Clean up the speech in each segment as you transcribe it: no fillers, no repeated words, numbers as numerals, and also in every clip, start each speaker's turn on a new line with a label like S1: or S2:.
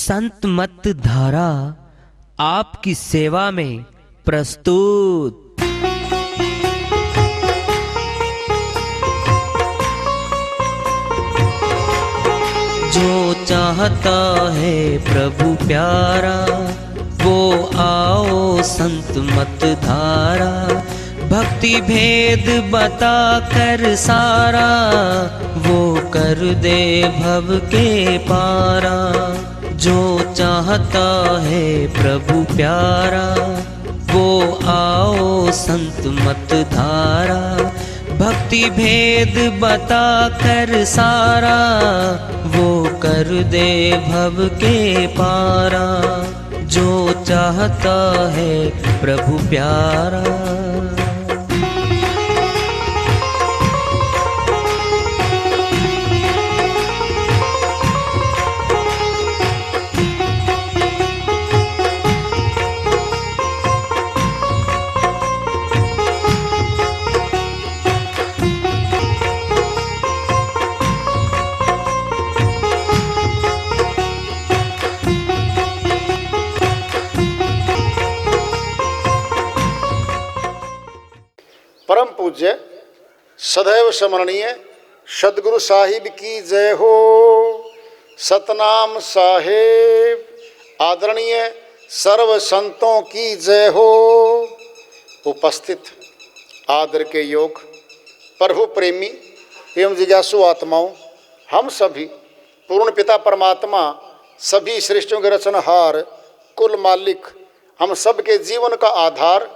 S1: संत मत धारा आपकी सेवा में प्रस्तुत। जो चाहता है प्रभु प्यारा वो आओ संत मत धारा, भक्ति भेद बता कर सारा वो कर दे भव के पारा। जो चाहता है प्रभु प्यारा वो आओ संत मत धारा, भक्ति भेद बता कर सारा वो कर दे भव के पारा। जो चाहता है प्रभु प्यारा।
S2: परम पूज्य सदैव स्मरणीय सदगुरु साहिब की जय हो। सतनाम साहेब आदरणीय सर्व संतों की जय हो। उपस्थित आदर के योग प्रभु प्रेमी एवं जिज्ञासु आत्माओं, हम सभी पूर्ण पिता परमात्मा सभी सृष्टियों के रचनहार कुल मालिक हम सब के जीवन का आधार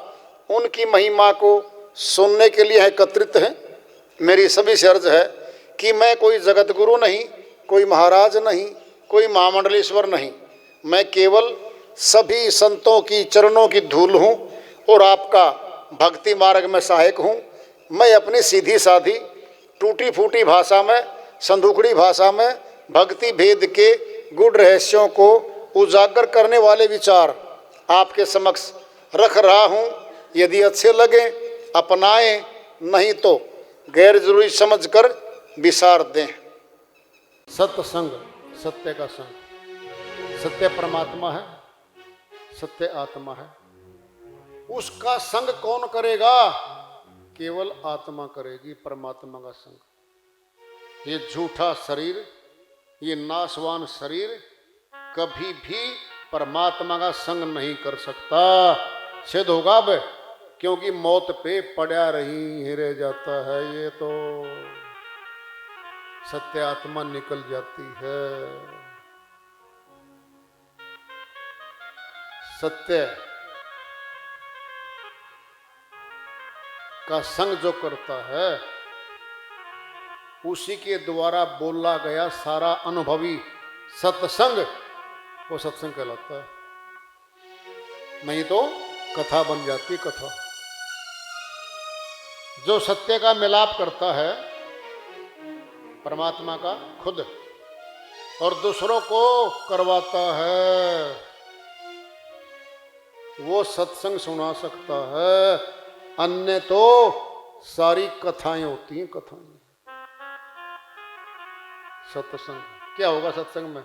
S2: उनकी महिमा को सुनने के लिए एकत्रित हैं। मेरी सभी से अर्ज है कि मैं कोई जगत गुरु नहीं, कोई महाराज नहीं, कोई महामंडलेश्वर नहीं, मैं केवल सभी संतों की चरणों की धूल हूँ और आपका भक्ति मार्ग में सहायक हूँ। मैं अपनी सीधी साधी टूटी फूटी भाषा में, संदूकड़ी भाषा में भक्ति भेद के गुड़ रहस्यों को उजागर करने वाले विचार आपके समक्ष रख रहा हूँ। यदि अच्छे लगे अपनाएं, नहीं तो गैर जरूरी समझकर विसार दें। सत्संग सत्य का संग, सत्य परमात्मा है, सत्य आत्मा है। उसका संग कौन करेगा? केवल आत्मा करेगी परमात्मा का संग। ये झूठा शरीर, ये नाशवान शरीर कभी भी परमात्मा का संग नहीं कर सकता। सिद्ध होगा अब, क्योंकि मौत पे पड़ा रही रह जाता है। ये तो सत्य आत्मा निकल जाती है। सत्य का संग जो करता है उसी के द्वारा बोला गया सारा अनुभवी सत्संग वो सत्संग कहलाता है। नहीं तो कथा बन जाती कथा। जो सत्य का मिलाप करता है परमात्मा का खुद और दूसरों को करवाता है वो सत्संग सुना सकता है। अन्य तो सारी कथाएं होती हैं, कथाएं। सत्संग क्या होगा सत्संग में?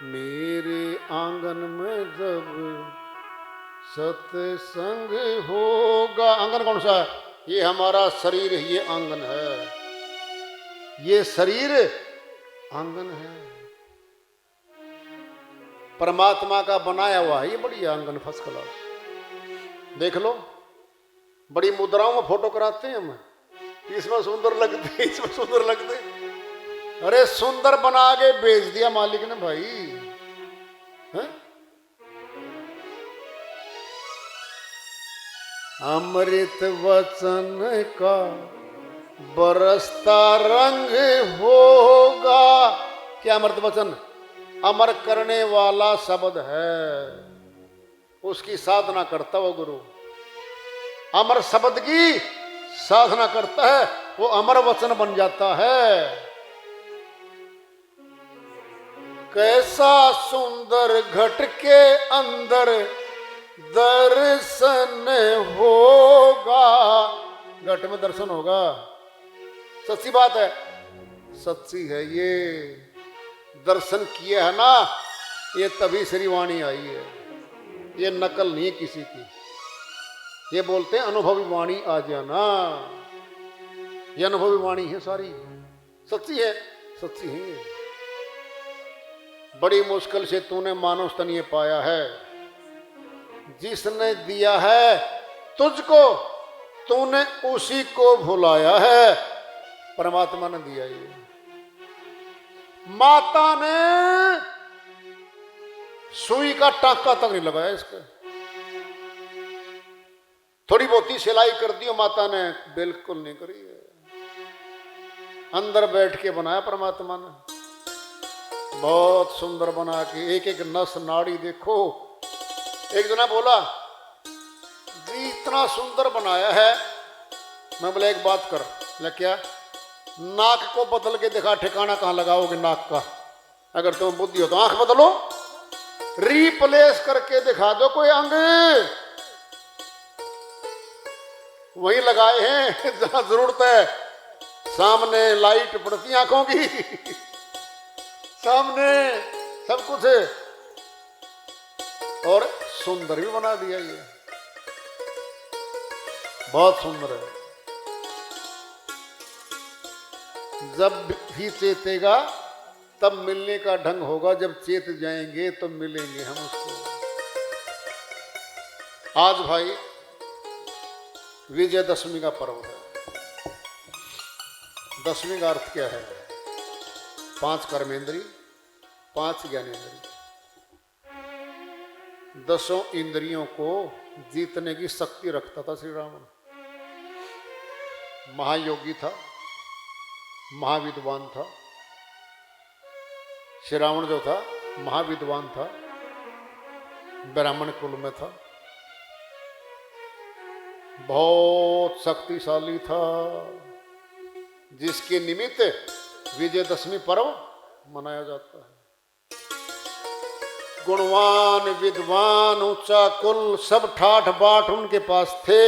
S2: मेरे आंगन में जब सत्संग होगा। आंगन कौन सा है? ये हमारा शरीर, ये आंगन है। ये शरीर आंगन है, परमात्मा का बनाया हुआ है। ये बड़ी आंगन फर्स्ट क्लास। देख लो, बड़ी मुद्राओं में फोटो कराते हैं हम, इसमें सुंदर लगते, इसमें सुंदर लगते। अरे सुंदर बना के बेच दिया मालिक ने भाई, है? अमृत वचन का बरसता रंग होगा। क्या अमृत वचन? अमर करने वाला शब्द है, उसकी साधना करता वो गुरु। अमर शब्द की साधना करता है वो अमर वचन बन जाता है। कैसा सुंदर घट के अंदर दर्शन होगा। घट में दर्शन होगा, सच्ची बात है, सच्ची है ये। दर्शन किया है ना, ये तभी श्रीवाणी आई है, ये नकल नहीं किसी की। ये बोलते हैं अनुभवी वाणी आ जाना, ये अनुभवी वाणी है सारी, सच्ची है, सच्ची है ये। बड़ी मुश्किल से तूने मानव स्तन ये पाया है, जिसने दिया है तुझको तूने उसी को भुलाया है। परमात्मा ने दिया ये, माता ने सुई का टांका तक नहीं लगाया इसका, थोड़ी बहुत ही सिलाई कर दी माता ने, बिल्कुल नहीं करी है। अंदर बैठ के बनाया परमात्मा ने, बहुत सुंदर बना के, एक एक नस नाड़ी देखो। एक जना बोला जी इतना सुंदर बनाया है, मैं बोला एक बात कर, बोला क्या? नाक को बदल के दिखा, ठिकाना कहां लगाओगे नाक का? अगर तुम्हें बुद्धि हो तो आंख बदलो, रिप्लेस करके दिखा दो कोई अंग, वही लगाए हैं जहां जरूरत है। सामने लाइट पड़ती आंखों की, सामने सब कुछ है, और सुंदर भी बना दिया ये, बहुत सुंदर है। जब भी चेतेगा तब मिलने का ढंग होगा, जब चेत जाएंगे तो मिलेंगे हम उसको। आज भाई विजयदशमी का पर्व है। दशमी का अर्थ क्या है? 5 कर्मेंद्रिय, 5 ज्ञानेंद्रिय, 10 इंद्रियों को जीतने की शक्ति रखता था श्री रावण। महायोगी था, महाविद्वान था। श्री रावण जो था महाविद्वान था, ब्राह्मण कुल में था, बहुत शक्तिशाली था, जिसके निमित्त विजयदशमी पर्व मनाया जाता है। गुणवान, विद्वान, ऊंचा कुल, सब ठाठ बाट उनके पास थे।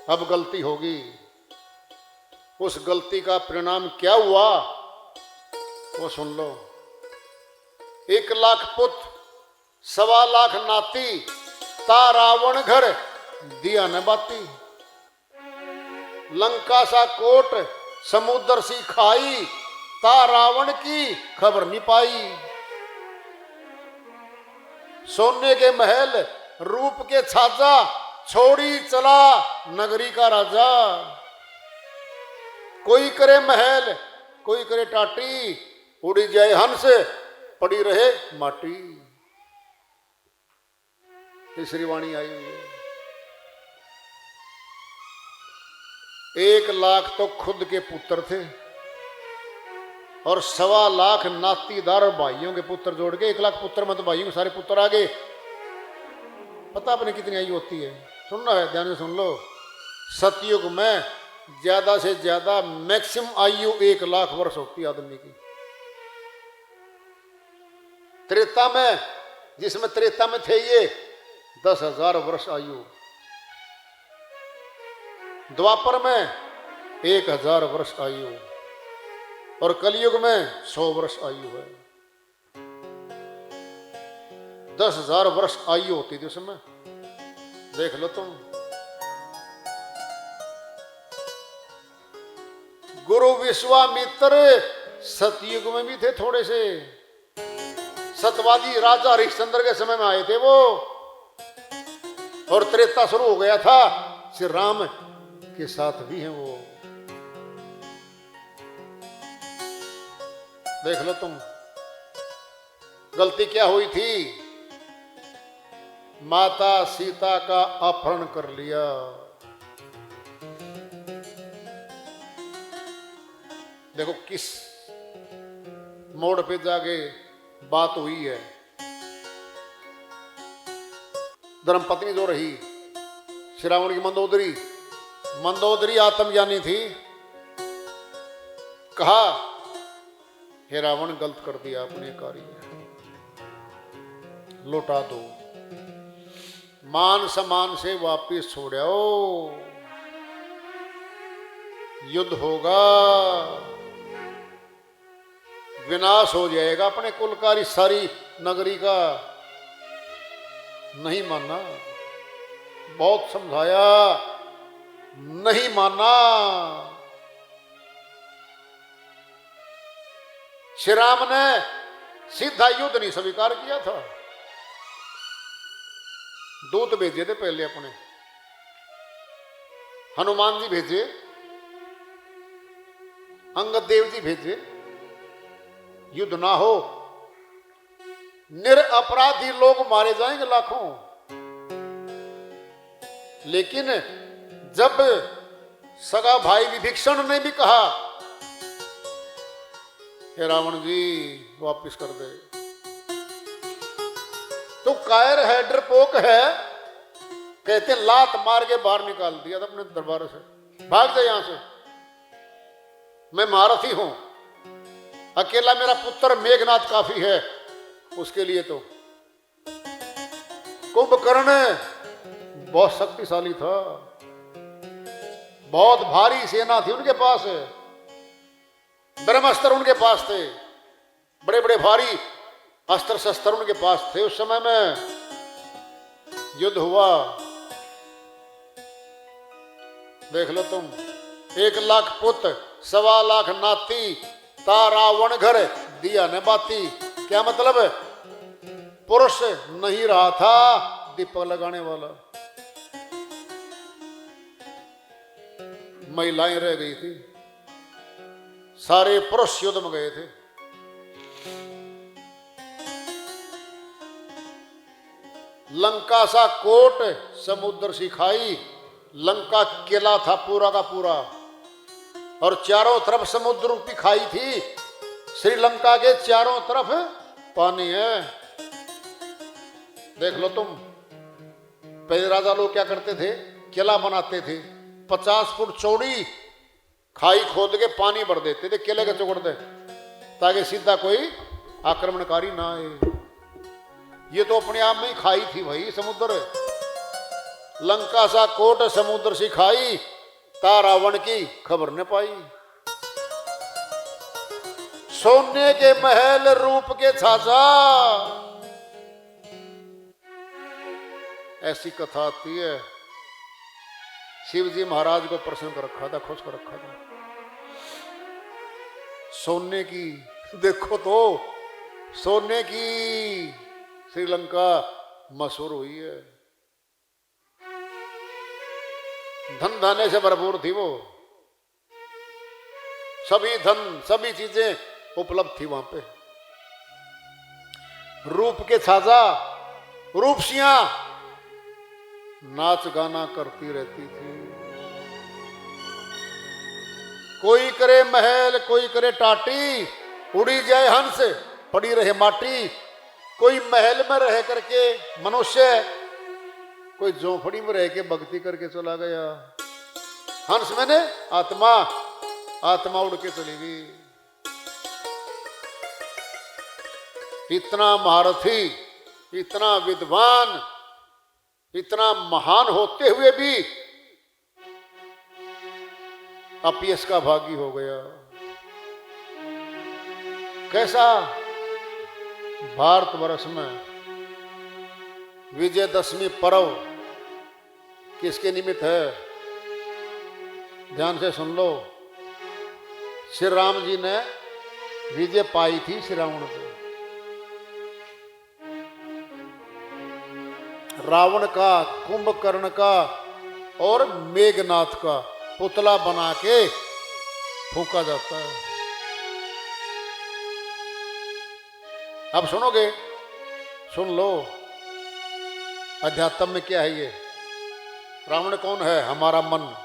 S2: अब गलती होगी, उस गलती का परिणाम क्या हुआ वो सुन लो। 1 लाख पुत्र, 1.25 लाख नाती, ता रावण घर दिया न बाती। लंका सा कोट, समुद्र सी खाई, ता रावण की खबर नहीं पाई। सोने के महल, रूप के छाजा, छोड़ी चला नगरी का राजा। कोई करे महल, कोई करे टाटी, उड़ी जाए हंस, पड़ी रहे माटी। तीसरी वाणी आई हुई है। 1 लाख तो खुद के पुत्र थे, और 1.25 लाख नातीदार भाइयों के पुत्र जोड़ के 1 लाख पुत्र में तो भाइयों के सारे पुत्र आ गए। पता अपने कितनी आयु होती है? सुनना है, ध्यान से सुन लो। सतयुग में ज्यादा से ज्यादा मैक्सिमम आयु 1 लाख वर्ष होती है आदमी की। त्रेता में, जिसमें त्रेता में थे ये, 10,000 वर्ष आयु। द्वापर में 1,000 वर्ष आयु, और कलयुग में 100 वर्ष आयु है। 10,000 वर्ष आयु होती थी उसमें, देख लो तुम। गुरु विश्वामित्र सतयुग में भी थे थोड़े से, सतवादी राजा हरिश्चंद्र के समय में आए थे वो, और त्रेता शुरू हो गया था श्री राम के साथ भी हैं वो। देख लो तुम, गलती क्या हुई थी? माता सीता का अपहरण कर लिया। देखो किस मोड़ पे जाके बात हुई है। धर्मपत्नी जो रही श्री रावण की मंदोदरी, मंदोदरी आत्मज्ञानी थी। कहा हे रावण, गलत कर दिया अपने कार्य, लौटा दो, मान सम्मान से वापिस छोड़ो, युद्ध होगा। विनाश हो जाएगा अपने कुल का, सारी नगरी का। नहीं माना, बहुत समझाया, नहीं माना। श्री राम ने सीधा युद्ध नहीं स्वीकार किया था। दूत भेजे थे पहले अपने, हनुमान जी भेजे, अंगद देव जी भेजे, युद्ध ना हो, निरपराधी लोग मारे जाएंगे लाखों। लेकिन जब सगा भाई विभीषण ने भी कहा, हे रावण जी वापिस कर दे, तो कायर है, डरपोक है, कहते लात मार के बाहर निकाल दिया था अपने दरबार से, भाग जा यहां से, मैं महारथी हूं, अकेला मेरा पुत्र मेघनाथ काफी है उसके लिए। तो कुंभकर्ण बहुत शक्तिशाली था, बहुत भारी सेना थी उनके पास, ब्रह्मास्त्र उनके पास थे, बड़े बड़े भारी अस्त्र शस्त्र उनके पास थे। उस समय में युद्ध हुआ, देख लो तुम, 1,00,000 पुत, 1,25,00,000 नाती, ता रावण घर दिया न बाती। क्या मतलब है? पुरुष नहीं रहा था दीपक लगाने वाला, महिलाएं रह गई थी, सारे पुरुष युद्ध में गए थे। लंका सा कोट समुद्र सी खाई, लंका किला था पूरा का पूरा, और चारों तरफ समुद्र रूपी खाई थी। श्रीलंका के चारों तरफ पानी है। देख लो तुम, पहले राजा लोग क्या करते थे, किला बनाते थे, 50 फुट चौड़ी खाई खोद के पानी भर देते थे किले के चौकड़ पे, ताकि सीधा कोई आक्रमणकारी ना आए। ये तो अपने आप में ही खाई थी भाई समुद्र। लंका सा कोट समुद्र सी खाई, ता रावण की खबर न पाई। सोने के महल रूप के छाछा, ऐसी कथा आती है। शिव जी महाराज को प्रसन्न कर रखा था, खुश कर रखा था। सोने की, देखो तो सोने की श्रीलंका मशहूर हुई है, धन धाने से भरपूर थी वो, सभी धन सभी चीजें उपलब्ध थी वहां पे। रूप के छाजा, रूपसियां नाच गाना करती रहती थी। कोई करे महल, कोई करे टाटी, उड़ी जाए हंस, पड़ी रहे माटी। कोई महल में रह करके मनुष्य, कोई झोंपड़ी में रह के भक्ति करके चला गया। हंस मैंने आत्मा, आत्मा उड़ के चली गई। इतना महारथी, इतना विद्वान, इतना महान होते हुए भी अपयश का भागी हो गया। कैसा? भारतवर्ष में विजयदशमी पर्व किसके निमित्त है? ध्यान से सुन लो। श्री राम जी ने विजय पाई थी श्री रावण पे। रावण का, कुंभकर्ण का और मेघनाथ का पुतला बना के फूंका जाता है। अब सुनोगे? सुन लो। अध्यात्म में क्या है ये? रावण कौन है? हमारा मन,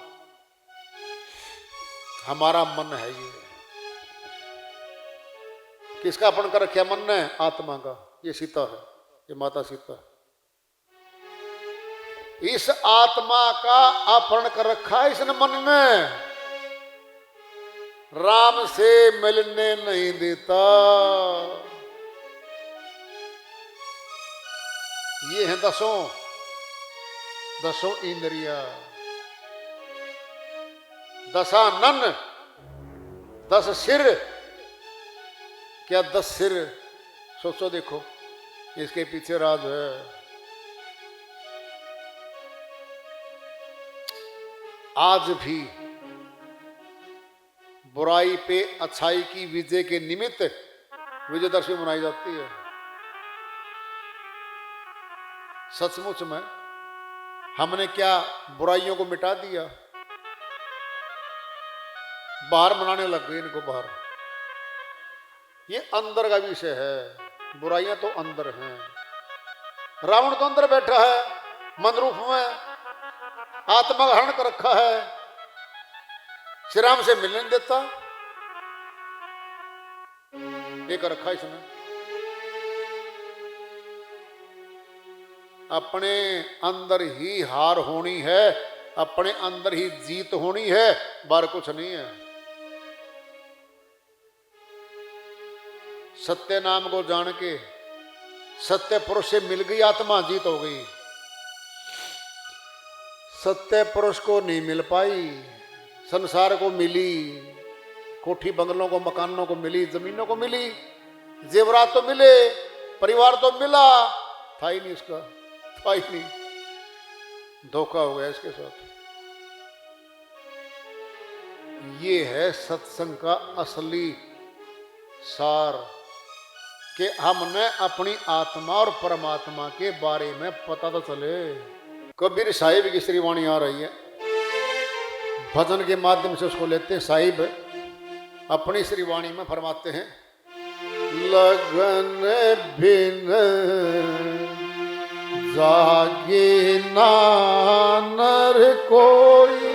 S2: हमारा मन है ये। किसका अपहरण कर रखा मन ने? आत्मा का। ये सीता है, ये माता सीता। इस आत्मा का अपहरण कर रखा है इसने मन ने, राम से मिलने नहीं देता। ये है दसों इंद्रिया, दशानन, 10 सिर, क्या 10 सिर, सोचो देखो इसके पीछे राज है। आज भी बुराई पे अच्छाई की विजय के निमित्त विजयदशमी मनाई जाती है। सचमुच में हमने क्या बुराइयों को मिटा दिया? बाहर मनाने लग गए इनको बाहर। ये अंदर का विषय है, बुराइयां तो अंदर हैं। रावण तो अंदर बैठा है मन रूप में, आत्मा हरण कर रखा है, श्री राम से मिलने नहीं देता, ये कर रखा इसने। अपने अंदर ही हार होनी है, अपने अंदर ही जीत होनी है, बाहर कुछ नहीं है। सत्य नाम को जान के सत्य पुरुष से मिल गई आत्मा, जीत हो गई। सत्य पुरुष को नहीं मिल पाई, संसार को मिली, कोठी बंगलों को, मकानों को मिली, जमीनों को मिली, जेवरात तो मिले, परिवार तो मिला, था ही नहीं उसका, था ही नहीं। धोखा हो गया इसके साथ। ये है सत्संग का असली सार, कि हमने अपनी आत्मा और परमात्मा के बारे में पता तो चले। कबीर साहिब की श्री वाणी आ रही है, भजन के माध्यम से उसको लेते हैं। साहिब अपनी श्री वाणी में फरमाते हैं, लगन बिन जागे ना नर कोई,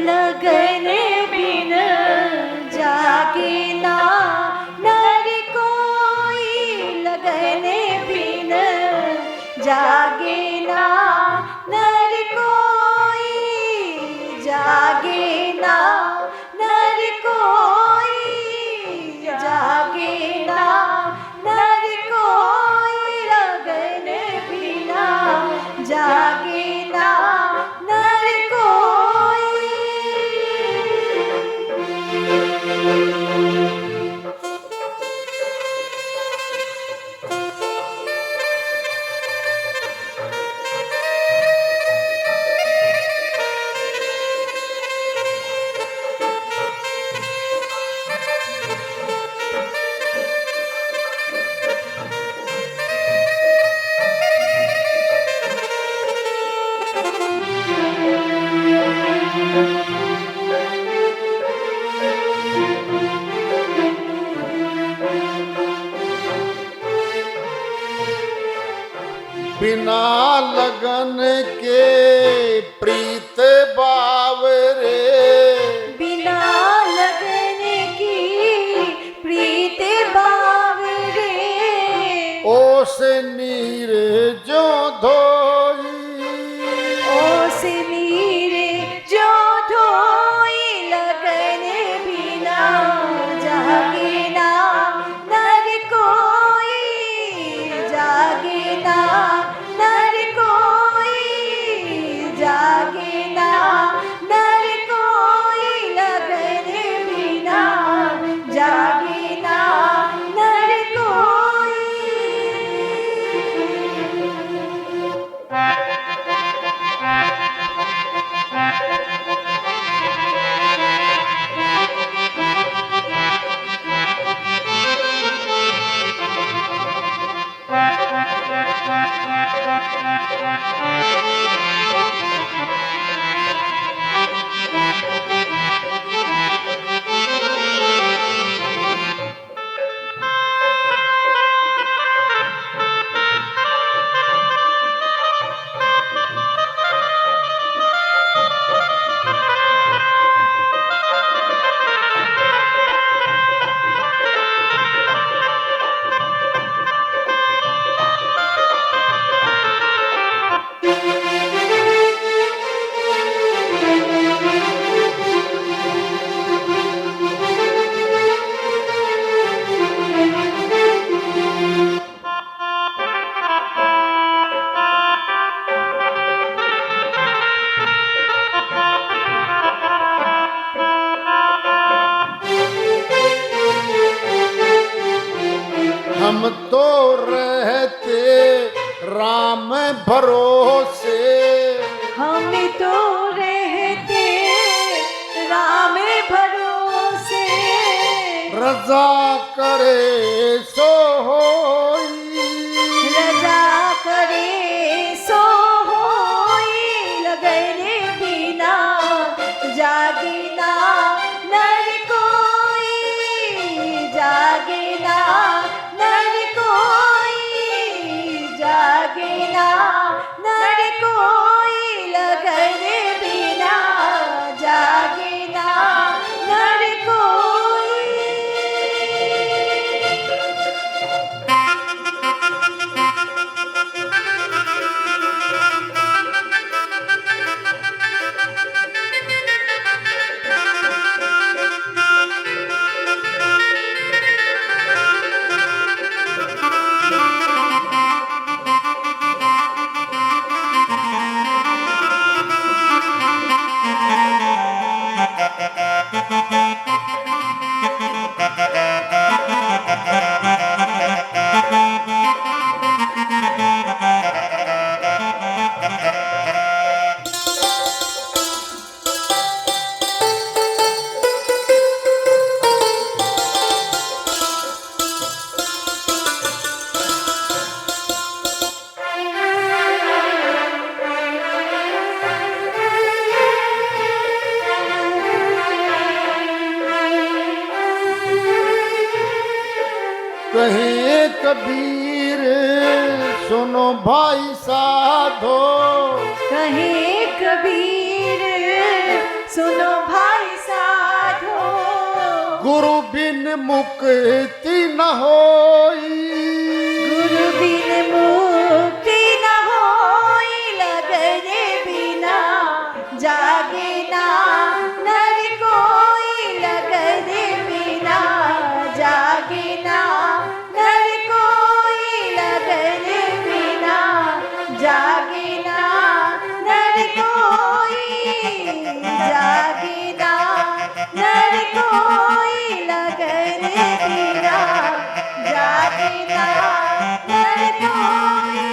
S3: लगन बिन जागे ना नर कोई, लगन बिन जागे ना नर कोई, जागे ना नर कोई, जागे ना नर कोई, लगन बिना जागे ना नर कोई।
S2: बिना लगन के प्रीत भाव रे,
S3: बिना लगन की प्रीत भाव रे,
S2: ओस नीर जो धोई,
S3: ओस नीर जो धोई, लगन बिना जागे ना नर कोई, जागे ना नर कोई, जागे ना नर कोई, लगन बिना जागे ना नर कोई।
S2: रजा करे सो होई,
S3: रजा करे सो होई, लगन बिना जागे ना नर कोई, जागे ना नर कोई, जागे ना नर कोई, लगन बिना जागे ना नर कोई।
S2: कहे कबीर सुनो भाई साधो,
S3: कहे कबीर सुनो भाई साधो,
S2: गुरु बिन मुक्ति न होई,
S3: गुरु बिन मुक्ति न होई, लगन बिना जागे ना नर कोई, लगन बिना जागे ना नर कोई, लगन बिना जागे ना नर कोई, जागे ना नर कोई, लगन बिना जागे ना नर कोई।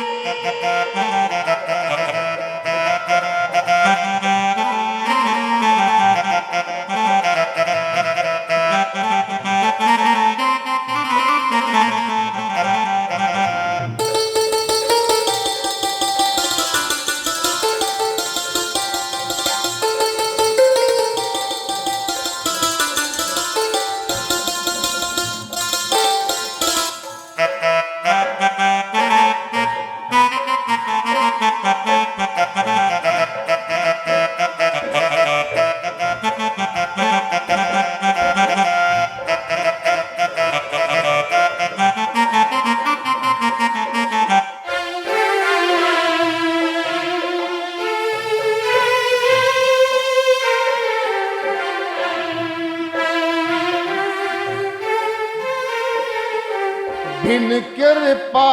S2: बिन कृपा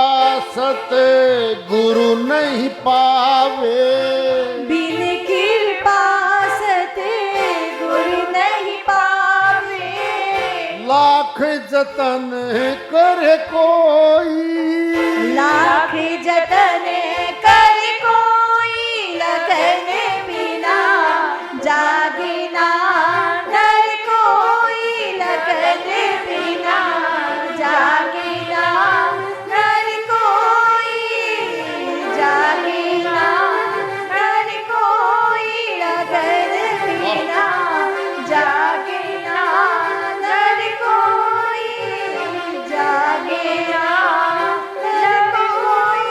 S2: सत गुरु नहीं पावे,
S3: बिन कृपा सते गुरु नहीं पावे,
S2: लाख जतन करे कोई,
S3: लाख जतन कर कोई, लगन बिना जागे ना नर कोई, लगन बिना जागे ना नर कोई, जागे ना नर कोई, लगन बिना जागे ना नर कोई, जागे ना नर कोई।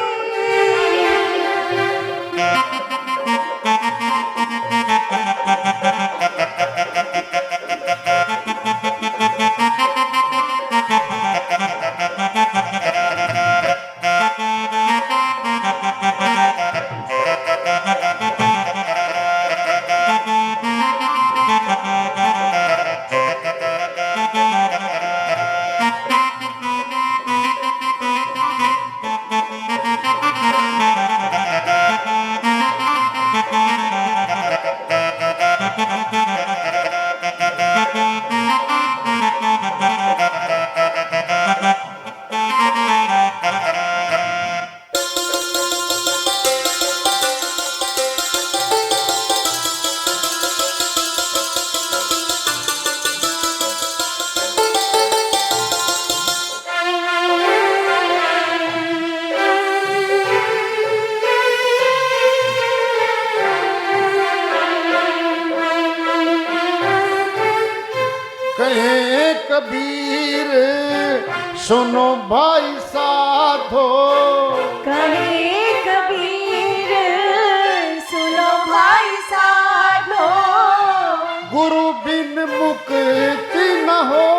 S2: कहे कबीर सुनो भाई साधो,
S3: कहे कबीर सुनो भाई साधो,
S2: गुरु बिन मुक्ति न हो,